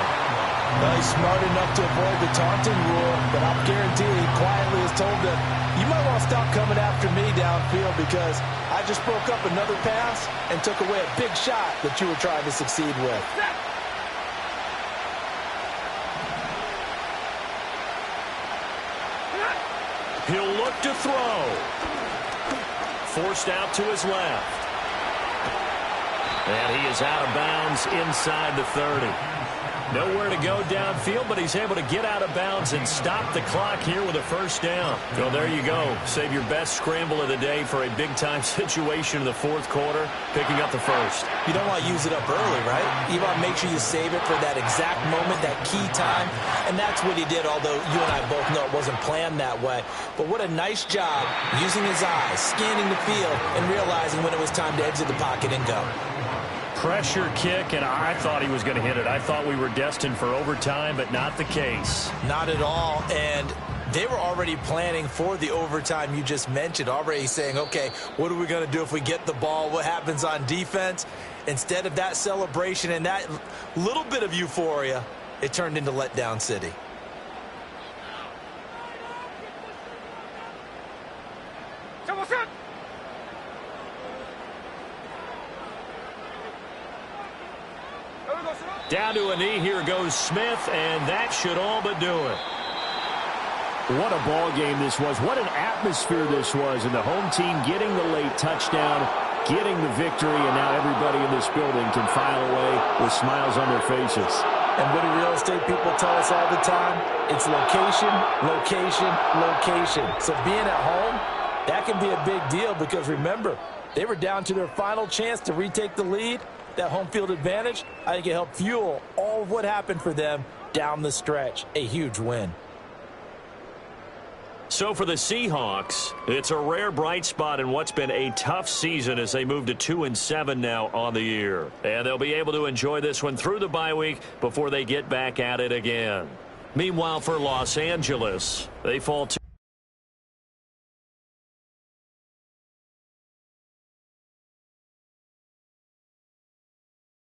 Well, he's smart enough to avoid the taunting rule, but I'm guaranteed he quietly has told them, you might want to stop coming after me downfield because I just broke up another pass and took away a big shot that you were trying to succeed with. He'll look to throw. Forced out to his left. And he is out of bounds inside the 30. Nowhere to go downfield, but he's able to get out of bounds and stop the clock here with a first down. Well, there you go. Save your best scramble of the day for a big-time situation in the fourth quarter, picking up the first. You don't want to use it up early, right? You want to make sure you save it for that exact moment, that key time, and that's what he did, although you and I both know it wasn't planned that way. But what a nice job using his eyes, scanning the field, and realizing when it was time to exit the pocket and go. Pressure kick, and I thought he was going to hit it. I thought we were destined for overtime, but not the case. Not at all, and they were already planning for the overtime you just mentioned, already saying, okay, what are we going to do if we get the ball? What happens on defense? Instead of that celebration and that little bit of euphoria, it turned into letdown city. Down to a knee, here goes Smith, and that should all but do it. What a ball game this was. What an atmosphere this was. And the home team getting the late touchdown, getting the victory, and now everybody in this building can file away with smiles on their faces. And what do real estate people tell us all the time? It's location, location, location. So being at home, that can be a big deal because, remember, they were down to their final chance to retake the lead. That home field advantage, I think it helped fuel all of what happened for them down the stretch. A huge win. So for the Seahawks, it's a rare bright spot in what's been a tough season as they move to 2-7 now on the year. And they'll be able to enjoy this one through the bye week before they get back at it again. Meanwhile, for Los Angeles, they fall to